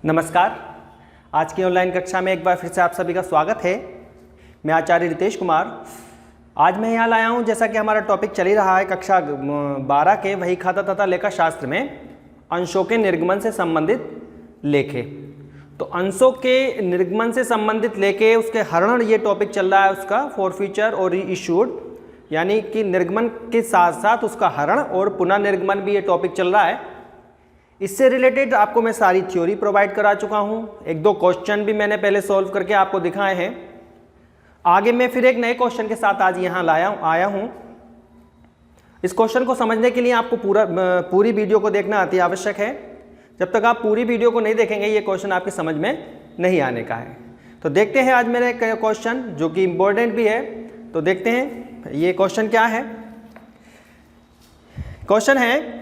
नमस्कार। आज की ऑनलाइन कक्षा में एक बार फिर से आप सभी का स्वागत है। मैं आचार्य रितेश कुमार। आज मैं यहाँ लाया हूँ, जैसा कि हमारा टॉपिक चल ही रहा है कक्षा 12 के वही खाता तथा लेखा शास्त्र में अंशों के निर्गमन से संबंधित लेखे। तो अंशों के निर्गमन से संबंधित लेखे, उसके हरण, ये टॉपिक चल रहा है उसका फॉरफीचर और रीइश्यूड, यानी कि निर्गमन के साथ साथ उसका हरण और पुनः निर्गमन भी ये टॉपिक चल रहा है। इससे रिलेटेड आपको मैं सारी थ्योरी प्रोवाइड करा चुका हूँ। एक दो क्वेश्चन भी मैंने पहले सॉल्व करके आपको दिखाए हैं। आगे मैं फिर एक नए क्वेश्चन के साथ आज यहाँ आया हूँ। इस क्वेश्चन को समझने के लिए आपको पूरी वीडियो को देखना अति आवश्यक है। जब तक आप पूरी वीडियो को नहीं देखेंगे ये क्वेश्चन आपकी समझ में नहीं आने का है। तो देखते हैं आज मेरा क्वेश्चन, जो कि इम्पोर्टेंट भी है। तो देखते हैं ये क्वेश्चन क्या है। क्वेश्चन है,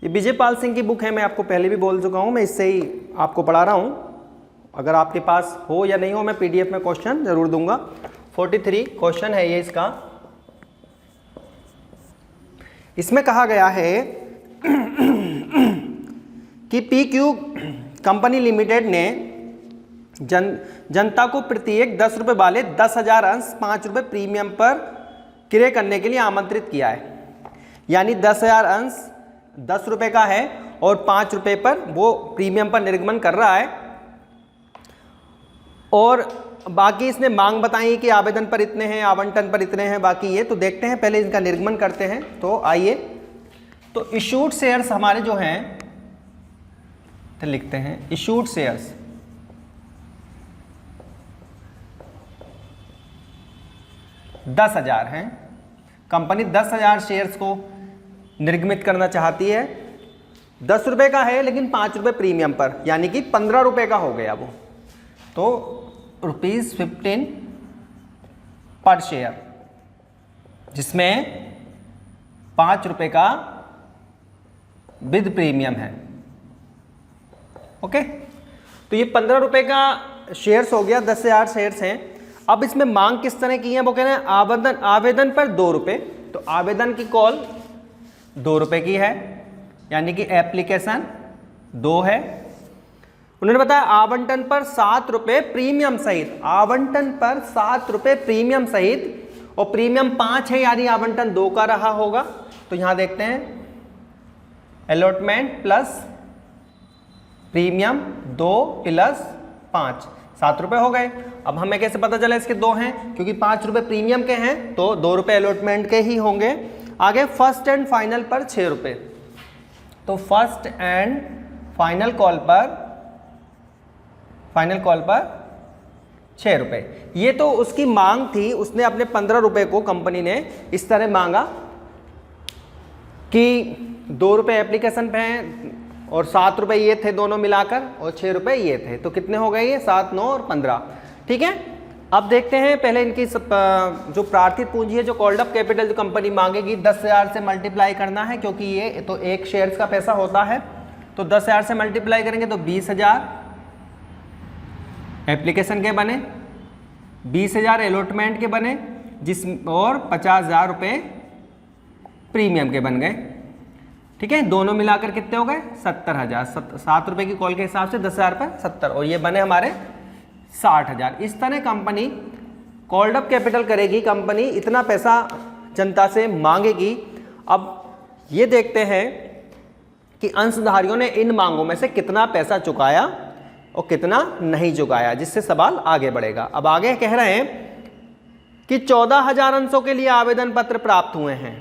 ये विजय पाल सिंह की बुक है, मैं आपको पहले भी बोल चुका हूँ, मैं इससे ही आपको पढ़ा रहा हूँ। अगर आपके पास हो या नहीं हो, मैं पीडीएफ में क्वेश्चन जरूर दूंगा। 43 क्वेश्चन है ये इसका। इसमें कहा गया है कि PQ कंपनी लिमिटेड ने जनता को प्रत्येक 10 रुपये वाले 10,000 अंश 5 रुपये प्रीमियम पर क्रय करने के लिए आमंत्रित किया है। यानी 10,000 अंश 10 रुपये का है और 5 रुपये पर वो प्रीमियम पर निर्गमन कर रहा है। और बाकी इसने मांग बताई कि आवेदन पर इतने हैं, आवंटन पर इतने हैं, बाकी ये तो देखते हैं। पहले इनका निर्गमन करते हैं। तो आइए, तो इशूड शेयर्स हमारे जो हैं, तो लिखते हैं इशूड शेयर्स। दस 10,000 हैं। कंपनी 10,000 शेयर्स को निर्गमित करना चाहती है। 10 रुपये का है लेकिन 5 रुपये प्रीमियम पर, यानी कि 15 रुपये का हो गया वो। तो ₹15 पर शेयर, जिसमें 5 रुपये का विद प्रीमियम है। ओके, तो ये 15 रुपये का शेयर्स हो गया। 10,000 शेयर्स हैं। अब इसमें मांग किस तरह की है, वो कह रहे हैं आवेदन पर 2 रुपये। तो आवेदन की कॉल 2 रुपये की है, यानी कि एप्लीकेशन 2 है। उन्होंने बताया आवंटन पर 7 रुपये प्रीमियम सहित, आवंटन पर 7 रुपये प्रीमियम सहित, और प्रीमियम 5 है, यानी आवंटन 2 का रहा होगा। तो यहां देखते हैं अलॉटमेंट प्लस प्रीमियम 2 प्लस 5, 7 रुपये हो गए। अब हमें कैसे पता चला इसके 2 हैं, क्योंकि 5 रुपये प्रीमियम के हैं तो 2 रुपये अलॉटमेंट के ही होंगे। आगे फर्स्ट एंड फाइनल पर 6 रुपये। तो फर्स्ट एंड फाइनल कॉल पर 6 रुपये। ये तो उसकी मांग थी। उसने अपने 15 रुपये को कंपनी ने इस तरह मांगा कि 2 रुपये एप्लीकेशन पे हैं और 7 रुपये ये थे दोनों मिलाकर, और 6 रुपये ये थे। तो कितने हो गए ये? 7, 9 और 15। ठीक है। अब देखते हैं पहले इनकी जो प्रार्थित पूंजी है, जो कॉल्ड अप कैपिटल जो कंपनी मांगेगी, 10,000 से मल्टीप्लाई करना है, क्योंकि ये तो एक शेयर्स का पैसा होता है। तो 10,000 से मल्टीप्लाई करेंगे तो 20,000 एप्लीकेशन के बने, 20,000 अलॉटमेंट के बने, और 50,000 रुपये प्रीमियम के बन गए। ठीक है, दोनों मिलाकर कितने हो गए? 70,000। 7 रुपये की कॉल के हिसाब से 10,000 पर 70, और ये बने हमारे 60,000। इस तरह कंपनी कॉल्ड अप कैपिटल करेगी। कंपनी इतना पैसा जनता से मांगेगी। अब ये देखते हैं कि अंशधारियों ने इन मांगों में से कितना पैसा चुकाया और कितना नहीं चुकाया, जिससे सवाल आगे बढ़ेगा। अब आगे कह रहे हैं कि 14,000 अंशों के लिए आवेदन पत्र प्राप्त हुए हैं।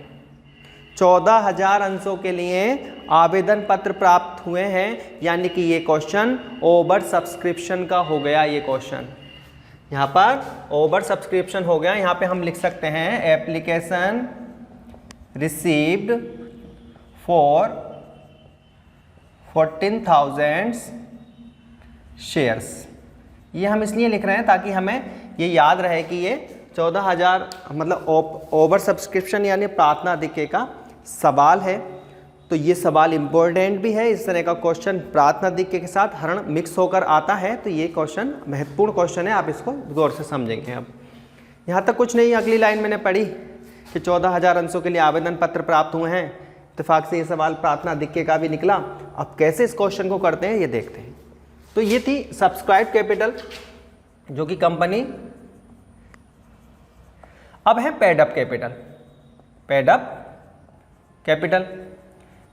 14,000 अंशों के लिए आवेदन पत्र प्राप्त हुए हैं, यानी कि ये क्वेश्चन ओवर सब्सक्रिप्शन का हो गया। ये क्वेश्चन यहाँ पर ओवर सब्सक्रिप्शन हो गया। यहाँ पे हम लिख सकते हैं एप्लीकेशन रिसीव्ड फॉर 14,000 शेयर्स। ये हम इसलिए लिख रहे हैं ताकि हमें ये याद रहे कि ये 14,000 मतलब ओवर सब्सक्रिप्शन यानी प्रार्थनाधिक्य का सवाल है। तो ये सवाल इम्पोर्टेंट भी है। इस तरह का क्वेश्चन प्रार्थनाधिक्य के साथ हरण मिक्स होकर आता है। तो ये क्वेश्चन महत्वपूर्ण क्वेश्चन है, आप इसको गौर से समझेंगे। अब यहाँ तक कुछ नहीं, अगली लाइन मैंने पढ़ी कि 14,000 अंशों के लिए आवेदन पत्र प्राप्त हुए हैं। इत्तेफाक से ये सवाल प्रार्थनाधिक्य का भी निकला। अब कैसे इस क्वेश्चन को करते हैं ये देखते हैं। तो ये थी सब्सक्राइब कैपिटल जो कि कंपनी। अब है paid up capital. Paid up capital,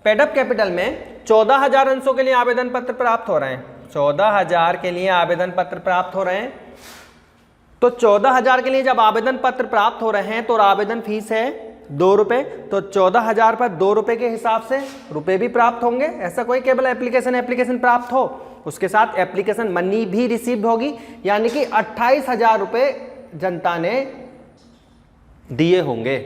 paid up capital में 14,000 अंशों के लिए आवेदन पत्र प्राप्त हो रहे हैं। 14,000 के लिए आवेदन पत्र प्राप्त हो रहे हैं। तो 14,000 के लिए जब आवेदन पत्र प्राप्त हो रहे हैं तो आवेदन फीस है 2 रुपये। तो 14,000 पर 2 रुपये के हिसाब से रुपए भी प्राप्त होंगे। ऐसा कोई केवल एप्लीकेशन प्राप्त हो, उसके साथ एप्लीकेशन मनी भी रिसीव होगी, यानी कि 28,000 रुपये जनता ने दिए होंगे।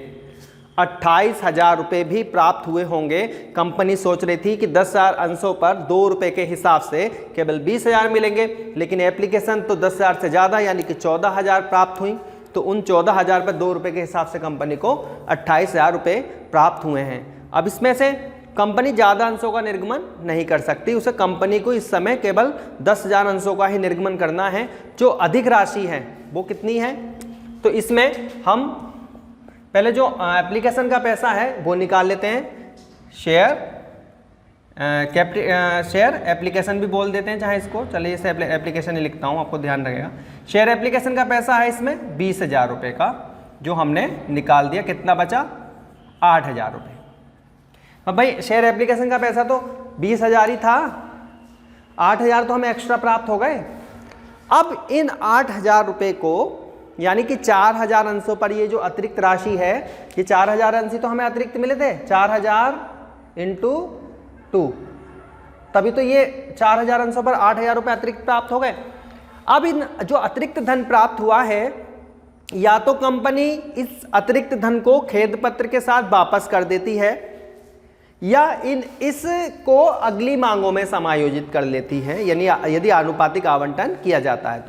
28,000 रुपये भी प्राप्त हुए होंगे। कंपनी सोच रही थी कि 10,000 अंशों पर 2 रुपये के हिसाब से केवल 20,000 मिलेंगे, लेकिन एप्लीकेशन तो 10,000 से ज़्यादा यानी कि 14,000 प्राप्त हुई। तो उन 14,000 पर 2 रुपये के हिसाब से कंपनी को 28,000 रुपये प्राप्त हुए हैं। अब इसमें से कंपनी ज़्यादा अंशों का निर्गमन नहीं कर सकती। उसे कंपनी को इस समय केवल 10,000 अंशों का ही निर्गमन करना है। जो अधिक राशि है वो कितनी है, तो इसमें हम पहले जो एप्लीकेशन का पैसा है वो निकाल लेते हैं। शेयर एप्लीकेशन भी बोल देते हैं चाहे इसको, चलिए इसे एप्लीकेशन ही लिखता हूँ, आपको ध्यान रहेगा। शेयर एप्लीकेशन का पैसा है इसमें 20,000 रुपये का, जो हमने निकाल दिया। कितना बचा? 8,000 रुपये। अब भाई शेयर एप्लीकेशन का पैसा तो 20,000 ही था, 8,000 तो हमें एक्स्ट्रा प्राप्त हो गए। अब इन 8,000 रुपये को, यानी कि 4,000 अंशों पर ये जो अतिरिक्त राशि है, ये 4,000 अंश तो हमें अतिरिक्त मिले थे, 4,000 × 2, तभी तो ये 4,000 अंशों पर 8,000 रुपये अतिरिक्त प्राप्त हो गए। अब इन जो अतिरिक्त धन प्राप्त हुआ है, या तो कंपनी इस अतिरिक्त धन को खेद पत्र के साथ वापस कर देती है, या इसको अगली मांगों में समायोजित कर लेती है, यानी यदि आनुपातिक आवंटन किया जाता है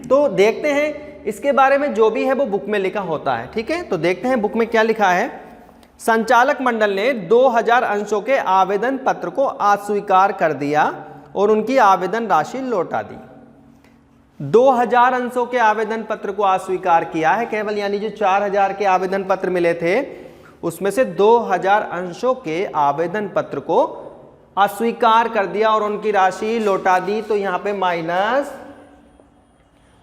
तो देखते हैं इसके बारे में। जो भी है वो बुक में लिखा होता है, ठीक है। तो देखते हैं बुक में क्या लिखा है। संचालक मंडल ने 2,000 अंशों के आवेदन पत्र को अस्वीकार कर दिया और उनकी आवेदन राशि लौटा दी। 2,000 अंशों के आवेदन पत्र को अस्वीकार किया है केवल, यानी जो 4,000 के आवेदन पत्र मिले थे उसमें से 2,000 अंशों के आवेदन पत्र को अस्वीकार कर दिया और उनकी राशि लौटा दी। तो यहाँ पे माइनस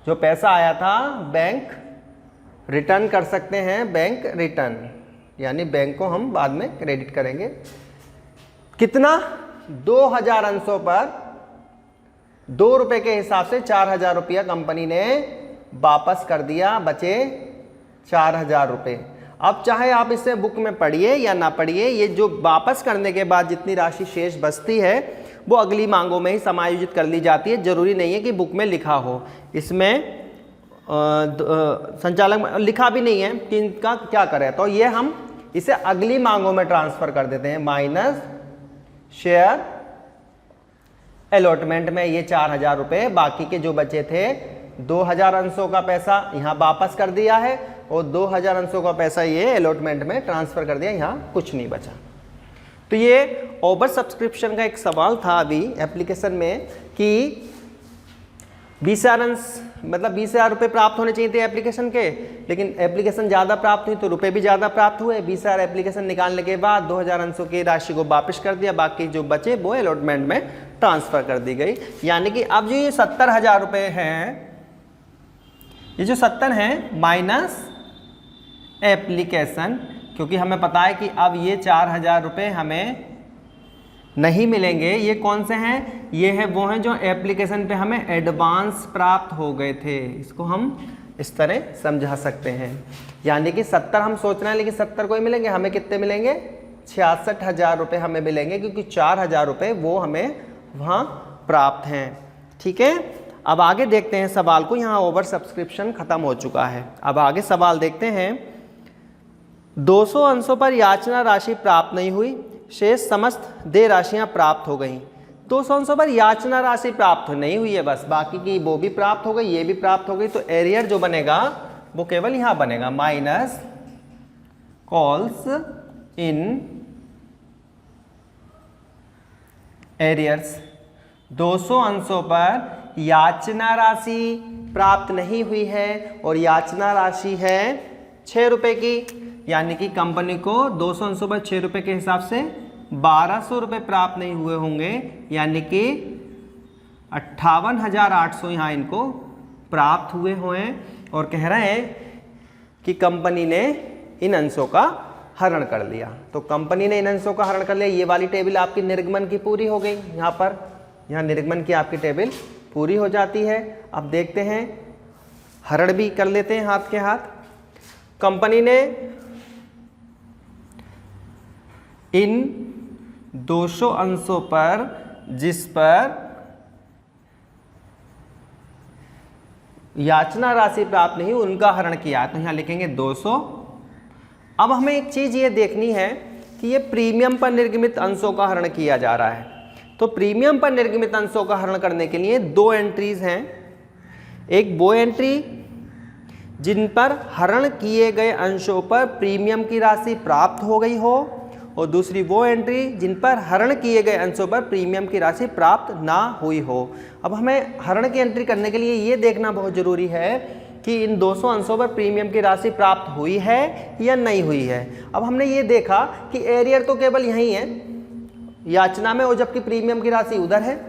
जो पैसा आया था बैंक रिटर्न कर सकते हैं, बैंक रिटर्न, यानी बैंक को हम बाद में क्रेडिट करेंगे। कितना? 2,000 अंशों पर 2 रुपये के हिसाब से 4,000 रुपया कंपनी ने वापस कर दिया, बचे 4,000 रुपये। अब चाहे आप इसे बुक में पढ़िए या ना पढ़िए, ये जो वापस करने के बाद जितनी राशि शेष बचती है वो अगली मांगों में ही समायोजित कर ली जाती है। जरूरी नहीं है कि बुक में लिखा हो। इसमें संचालक लिखा भी नहीं है कि इनका क्या करें, तो ये हम इसे अगली मांगों में ट्रांसफर कर देते हैं। माइनस शेयर अलॉटमेंट में ये 4,000 रुपये, बाकी के जो बचे थे 2,000 अंशों का पैसा यहाँ वापस कर दिया है और 2,000 अंशों का पैसा ये अलॉटमेंट में ट्रांसफर कर दिया, यहाँ कुछ नहीं बचा। तो ये ओवर सब्सक्रिप्शन का एक सवाल था अभी एप्लीकेशन में कि 20,000 अंश मतलब 20,000 रुपये प्राप्त होने चाहिए थे एप्लीकेशन के, लेकिन एप्लीकेशन ज़्यादा प्राप्त हुई तो रुपए भी ज़्यादा प्राप्त हुए। 20,000 एप्लीकेशन निकालने के बाद 2,000 अंशों की राशि को वापस कर दिया, बाकी जो बचे वो अलॉटमेंट में ट्रांसफ़र कर दी गई। यानी कि अब जो ये 70,000 रुपये हैं, ये जो 70 हैं माइनस एप्लीकेशन, क्योंकि हमें पता है कि अब ये 4,000 रुपये हमें नहीं मिलेंगे। ये कौन से हैं? ये है वो हैं जो एप्लीकेशन पे हमें एडवांस प्राप्त हो गए थे। इसको हम इस तरह समझा सकते हैं। यानी कि 70 हम सोच रहे हैं, लेकिन 70 को ही मिलेंगे। हमें कितने मिलेंगे? 66,000 रुपये हमें मिलेंगे, क्योंकि 4,000 रुपये वो हमें वहाँ प्राप्त हैं। ठीक है, अब आगे देखते हैं सवाल को। यहाँ ओवर सब्सक्रिप्शन खत्म हो चुका है। अब आगे सवाल देखते हैं। 200 अंशों पर याचना राशि प्राप्त नहीं हुई, शेष समस्त देय राशियां प्राप्त हो गईं। 200 अंशों पर याचना राशि प्राप्त नहीं हुई है बस, बाकी की वो भी प्राप्त हो गई, ये भी प्राप्त हो गई। तो एरियर जो बनेगा वो केवल यहाँ बनेगा, माइनस कॉल्स इन एरियर्स। 200 अंशों पर याचना राशि प्राप्त नहीं हुई है और याचना राशि है 6 रुपये की, यानी कि कंपनी को 200 अंशों पर 6 रुपये के हिसाब से 1,200 रुपये प्राप्त नहीं हुए होंगे। यानी कि 58,800 यहाँ इनको प्राप्त हुए हैं और कह रहे हैं कि कंपनी ने इन अंशों का हरण कर लिया। तो कंपनी ने इन अंशों का हरण कर लिया। ये वाली टेबल आपकी निर्गमन की पूरी हो गई। यहाँ निर्गमन की आपकी टेबल पूरी हो जाती है। अब देखते हैं हरण भी कर लेते हैं हाथ के हाथ। कंपनी ने इन 200 अंशों पर जिस पर याचना राशि प्राप्त नहीं उनका हरण किया, तो यहाँ लिखेंगे 200। अब हमें एक चीज ये देखनी है कि ये प्रीमियम पर निर्गमित अंशों का हरण किया जा रहा है। तो प्रीमियम पर निर्गमित अंशों का हरण करने के लिए दो एंट्रीज हैं। एक वो एंट्री जिन पर हरण किए गए अंशों पर प्रीमियम की राशि प्राप्त हो गई हो, और दूसरी वो एंट्री जिन पर हरण किए गए अंशों पर प्रीमियम की राशि प्राप्त ना हुई हो। अब हमें हरण की एंट्री करने के लिए ये देखना बहुत ज़रूरी है कि इन 200 अंशों पर प्रीमियम की राशि प्राप्त हुई है या नहीं हुई है। अब हमने ये देखा कि एरियर तो केवल यही है याचना में, और जबकि प्रीमियम की राशि उधर है।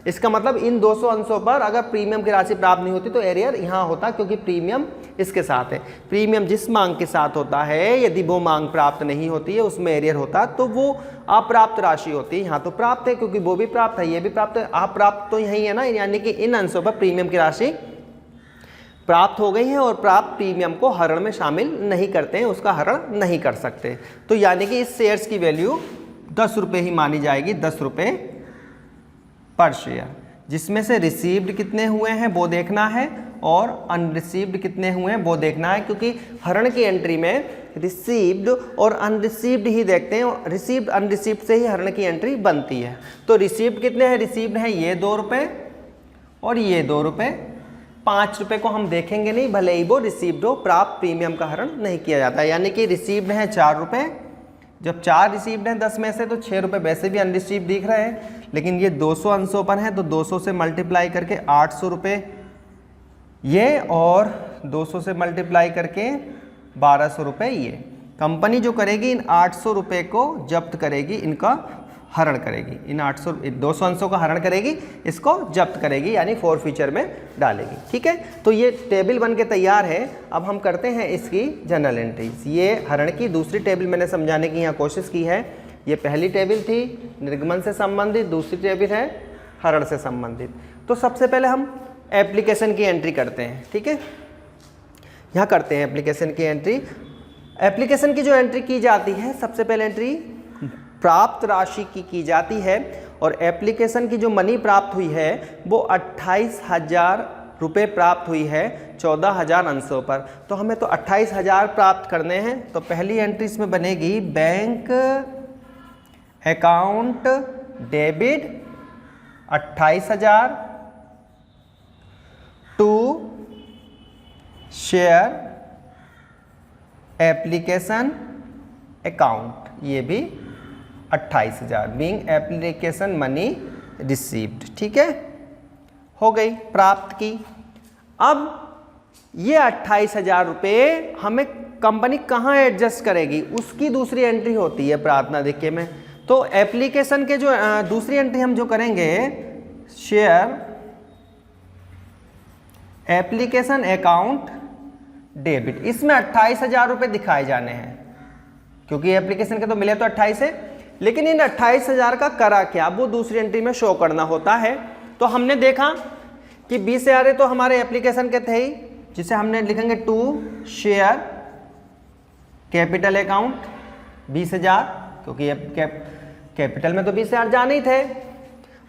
इसका मतलब इन 200 अंशों पर अगर प्रीमियम की राशि प्राप्त नहीं होती तो एरियर यहाँ होता, क्योंकि प्रीमियम इसके साथ है। प्रीमियम जिस मांग के साथ होता है, यदि वो मांग प्राप्त नहीं होती है उसमें एरियर होता तो वो अप्राप्त राशि होती है। यहाँ तो प्राप्त है क्योंकि वो भी प्राप्त है, ये भी प्राप्त है। अप्राप्त तो यही है ना, यानी कि इन अंशों पर प्रीमियम की राशि प्राप्त हो गई है और प्राप्त प्रीमियम को हरण में शामिल नहीं करते हैं, उसका हरण नहीं कर सकते। तो यानी कि इस शेयर्स की वैल्यू 10 रुपये ही मानी जाएगी, 10 रुपये पर शेयर, जिसमें से रिसीव्ड कितने हुए हैं वो देखना है और अनरिसीव्ड कितने हुए हैं वो देखना है, क्योंकि हरण की एंट्री में रिसीव्ड और अनरिसीव्ड ही देखते हैं। रिसीव्ड अनरिसीव्ड से ही हरण की एंट्री बनती है। तो रिसीव्ड कितने हैं? रिसीव्ड हैं ये 2 रुपये और ये 2 रुपये। 5 रुपये को हम देखेंगे नहीं, भले ही वो रिसीव्ड हो, प्राप्त प्रीमियम का हरण नहीं किया जाता। यानी कि रिसीव्ड हैं 4 रुपये। जब 4 रिसीव्ड हैं 10 में से, तो 6 रुपये वैसे भी अनरिसीव्ड दिख रहे हैं, लेकिन ये 200 अंशों पर है तो 200 से मल्टीप्लाई करके 800 रुपये ये, और 200 से मल्टीप्लाई करके 1200 रुपये ये। कंपनी जो करेगी इन 800 रुपये को जब्त करेगी, इनका हरण करेगी। इन 200 अंशों का हरण करेगी, इसको जब्त करेगी, यानी फोर फीचर में डालेगी। ठीक है, तो ये टेबल बन के तैयार है। अब हम करते हैं इसकी जनरल एंट्रीज। ये हरण की दूसरी टेबल मैंने समझाने की यहाँ कोशिश की है। ये पहली टेबल थी निर्गमन से संबंधित, दूसरी टेबल है हरण से संबंधित। तो सबसे पहले हम एप्लीकेशन की एंट्री करते हैं। ठीक है, यहाँ करते हैं एप्लीकेशन की एंट्री। एप्लीकेशन की जो एंट्री की जाती है, सबसे पहले एंट्री प्राप्त राशि की जाती है, और एप्लीकेशन की जो मनी प्राप्त हुई है वो 28,000 रुपये प्राप्त हुई है 14,000 अंशों पर। तो हमें तो 28,000 प्राप्त करने हैं। तो पहली एंट्री इसमें बनेगी bank account debit 28,000 to share application account, ये भी 28,000 बीइंग एप्लीकेशन मनी रिसीव्ड। ठीक है, हो गई प्राप्त की। अब ये 28,000 रुपये हमें कंपनी कहाँ एडजस्ट करेगी, उसकी दूसरी एंट्री होती है प्रार्थनाधिक्य में। तो एप्लीकेशन के जो दूसरी एंट्री हम जो करेंगे, शेयर एप्लीकेशन अकाउंट डेबिट, इसमें 28,000 रुपये दिखाए जाने हैं, क्योंकि एप्लीकेशन के तो मिले तो 28 है, लेकिन इन 28,000 का करा क्या वो दूसरी एंट्री में शो करना होता है। तो हमने देखा कि 20,000 तो हमारे एप्लीकेशन के थे ही, जिसे हमने लिखेंगे टू शेयर कैपिटल अकाउंट 20,000, क्योंकि कैपिटल में तो 20,000 जाने ही थे।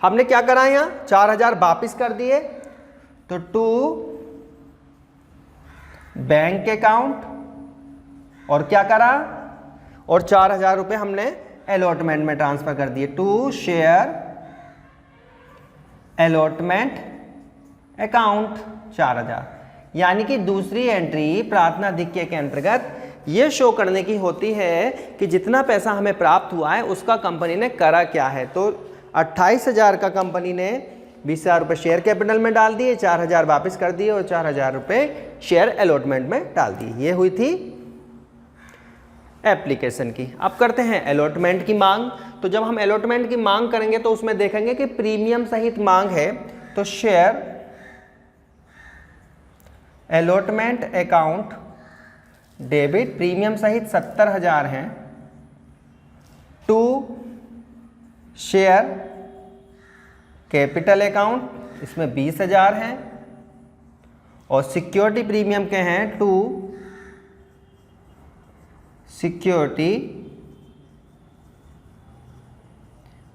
हमने क्या करा, यहाँ 4,000 वापिस कर दिए, तो टू बैंक अकाउंट, और क्या करा, और 4,000 रुपये हमने अलॉटमेंट में ट्रांसफर कर दिए, टू शेयर अलॉटमेंट अकाउंट 4,000। यानी कि दूसरी एंट्री प्रार्थनाधिक्य के अंतर्गत ये शो करने की होती है कि जितना पैसा हमें प्राप्त हुआ है उसका कंपनी ने करा क्या है। तो 28,000 का कंपनी ने 20,000 रुपये शेयर कैपिटल में डाल दिए, 4,000 वापस कर दिए और 4,000 रुपये शेयर अलॉटमेंट में डाल दिए। ये हुई थी एप्लीकेशन की। अब करते हैं अलॉटमेंट की मांग। तो जब हम अलॉटमेंट की मांग करेंगे तो उसमें देखेंगे कि प्रीमियम सहित मांग है, तो share allotment account debit premium सहित 70,000 हैं, टू शेयर कैपिटल अकाउंट इसमें 20,000 हैं, और सिक्योरिटी प्रीमियम के हैं टू सिक्योरिटी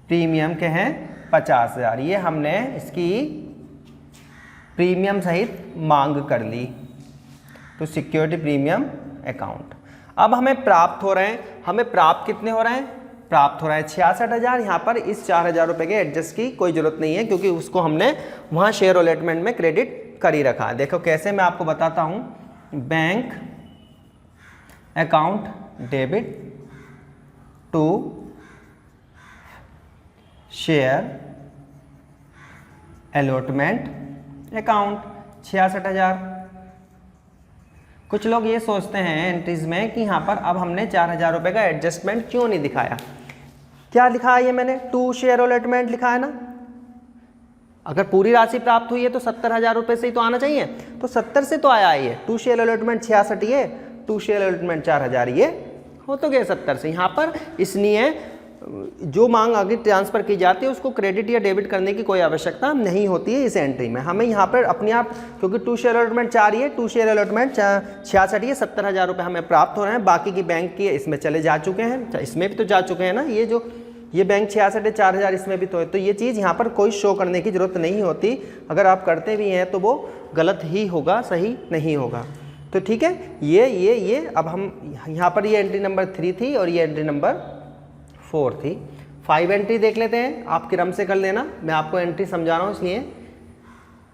प्रीमियम के हैं 50,000। ये हमने इसकी प्रीमियम सहित मांग कर ली, तो सिक्योरिटी प्रीमियम अकाउंट। अब हमें प्राप्त हो रहे हैं, हमें प्राप्त कितने हो रहे हैं, प्राप्त हो रहा है 66,000। यहाँ पर इस 4,000 रुपये के एडजस्ट की कोई ज़रूरत नहीं है, क्योंकि उसको हमने वहाँ शेयर अलॉटमेंट में क्रेडिट कर ही रखा है। देखो कैसे, मैं आपको बताता हूँ। Bank account debit to share allotment account 66,000। कुछ लोग ये सोचते हैं एंट्रीज में कि यहाँ पर अब हमने 4,000 रुपये का एडजस्टमेंट क्यों नहीं दिखाया। क्या लिखा है ये मैंने, टू शेयर अलॉटमेंट लिखा है ना। अगर पूरी राशि प्राप्त हुई है तो 70,000 रुपये से ही तो आना चाहिए, तो 70 से तो आया है ये। टू शेयर अलॉटमेंट 66 ये, टू शेयर अलॉटमेंट 4,000 ये हो तो गए 70 से। यहाँ पर इसलिए जो मांग आगे ट्रांसफ़र की जाती है उसको क्रेडिट या डेबिट करने की कोई आवश्यकता नहीं होती है इस एंट्री में। हमें यहाँ पर अपने आप, क्योंकि टू शेयर अलॉटमेंट 4 ये, टू शेयर अलॉटमेंट 66 ये, 70,000 रुपये हमें प्राप्त हो रहे हैं। बाकी की बैंक की इसमें चले जा चुके हैं, इसमें भी तो जा चुके हैं ना। ये जो ये बैंक 66 है, 4,000 इसमें भी तो ये चीज़ यहाँ पर कोई शो करने की ज़रूरत नहीं होती। अगर आप करते भी हैं तो वो गलत ही होगा, सही नहीं होगा। तो ठीक है, ये अब हम यहाँ पर ये एंट्री नंबर 3 थी और ये एंट्री नंबर 4 थी। 5 एंट्री देख लेते हैं, आप क्रम से कर लेना। मैं आपको एंट्री समझा रहा हूँ इसलिए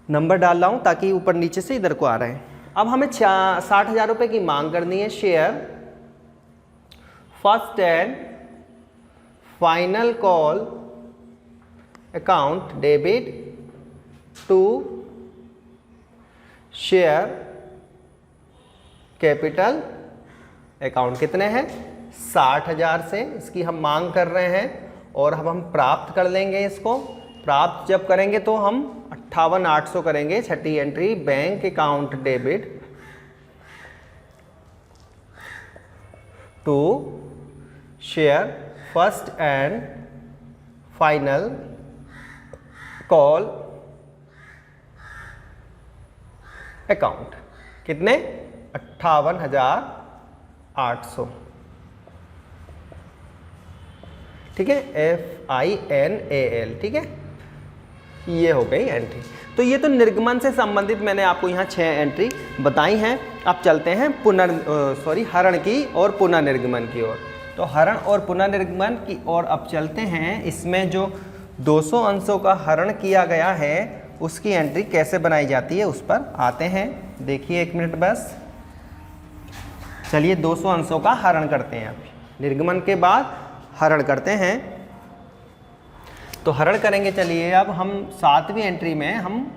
नंबर डाल रहा हूँ ताकि ऊपर नीचे से इधर को आ रहे हैं। अब हमें 60,000 रुपये की मांग करनी है। Share first and final call account debit to share capital account. कितने हैं, 60,000 से इसकी हम मांग कर रहे हैं, और अब हम प्राप्त कर लेंगे इसको। प्राप्त जब करेंगे तो हम 58,800 करेंगे। छठी entry bank account debit to share first and final call account. कितने, 58,800। ठीक है, FINAL। ठीक है, ये हो गई एंट्री। तो ये तो निर्गमन से संबंधित मैंने आपको यहाँ 6 एंट्री बताई हैं। अब चलते हैं हरण की और पुनर्निर्गमन की ओर। तो हरण और पुनर्निर्गमन की ओर अब चलते हैं। इसमें जो 200 अंशों का हरण किया गया है उसकी एंट्री कैसे बनाई जाती है उस पर आते हैं। देखिए 1 मिनट बस। चलिए 200 अंशों का हरण करते हैं। अब निर्गमन के बाद हरण करते हैं। तो हरण करेंगे, चलिए अब हम 7वीं एंट्री में हम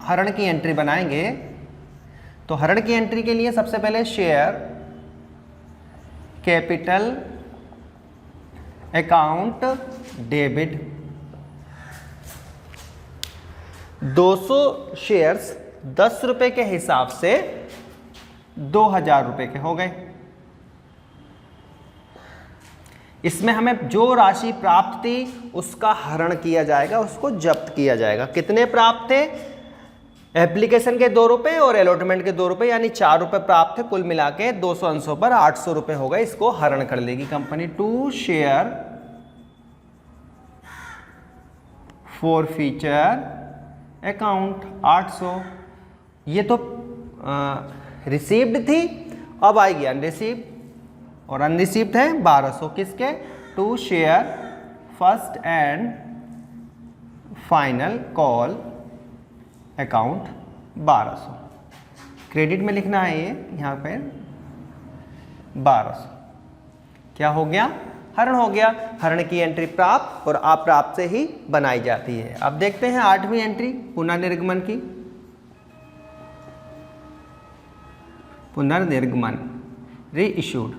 हरण की एंट्री बनाएंगे। तो हरण की एंट्री के लिए सबसे पहले share capital account debit 200 shares 10 रुपये के हिसाब से 2,000 रुपये के हो गए। इसमें हमें जो राशि प्राप्त थी उसका हरण किया जाएगा, उसको जब्त किया जाएगा। कितने प्राप्त थे, एप्लीकेशन के 2 रुपये और अलॉटमेंट के 2 रुपये, यानी 4 रुपये प्राप्त थे। कुल मिला के 200 अंशों पर 800 रुपये हो गए। इसको हरण कर लेगी company. To share forfeiture account 800। ये तो रिसीव्ड थी, अब आएगी अनरिसीव्ड, और अनरिसीव्ड है 1200। किसके, to share first and final call account 1200। Credit में लिखना है ये यहाँ पे 1200। क्या हो गया, हरण हो गया। हरण की एंट्री प्राप्त और अप्राप्त से ही बनाई जाती है। अब देखते हैं 8वीं एंट्री पुनर्निर्गमन की। पुनर्निर्गमन री इशूड।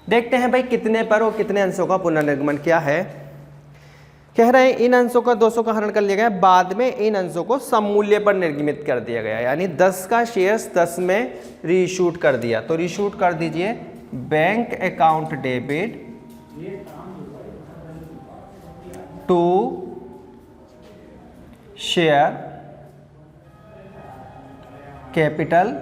देखते हैं भाई कितने पर और कितने अंशों का पुनर्निर्गमन क्या है। कह रहे हैं इन अंशों का 200 का हरण कर लिया गया, बाद में इन अंशों को सममूल्य पर निर्गमित कर दिया गया, यानी 10 का शेयर्स 10 में रीशूट कर दिया। तो रीशूट कर दीजिए bank account debit to share capital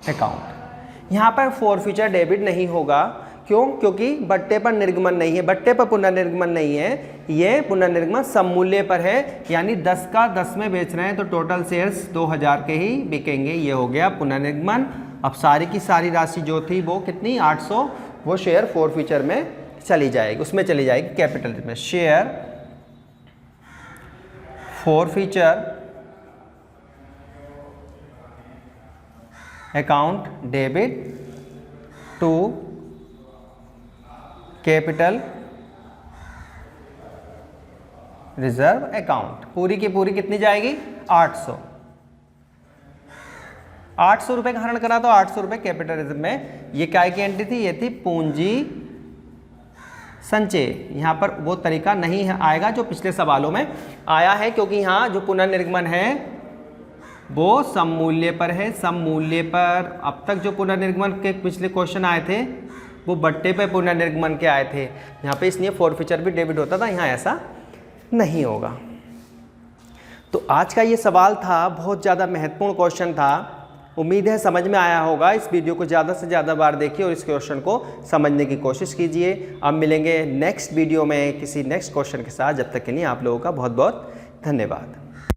account. यहां पर फॉरफीचर डेबिट नहीं होगा, क्यों? क्योंकि बट्टे पर निर्गमन नहीं है, बट्टे पर पुनर्निर्गमन नहीं है, ये पुनर्निर्गमन सममूल्य पर है, यानी 10 का 10 में बेच रहे हैं तो टोटल शेयर्स 2000 के ही बिकेंगे। ये हो गया पुनर्निर्गमन। अब सारी की सारी राशि जो थी वो कितनी 800, वो शेयर फॉरफीचर में चली जाएगी, उसमें चली जाएगी कैपिटल में। Share forfeiture account debit to capital reserve account. पूरी की पूरी कितनी जाएगी 800। 800 रुपए का हरण करा तो 800 रुपए कैपिटल रिजर्व में। ये काय की एंट्री थी? ये थी पूंजी संचय। यहां पर वो तरीका नहीं है, आएगा जो पिछले सवालों में आया है, क्योंकि यहां जो पुनर्निर्गमन है वो सममूल्य पर है। सममूल्य पर अब तक जो पुनर्निर्गमन के पिछले क्वेश्चन आए थे वो बट्टे पे पुनर्निर्गमन के आए थे, यहाँ पे इसलिए फॉरफीचर भी डेबिट होता था, यहाँ ऐसा नहीं होगा। तो आज का ये सवाल था, बहुत ज़्यादा महत्वपूर्ण क्वेश्चन था। उम्मीद है समझ में आया होगा। इस वीडियो को ज़्यादा से ज़्यादा बार देखिए और इस क्वेश्चन को समझने की कोशिश कीजिए। अब मिलेंगे नेक्स्ट वीडियो में किसी नेक्स्ट क्वेश्चन के साथ। जब तक के लिए आप लोगों का बहुत बहुत धन्यवाद।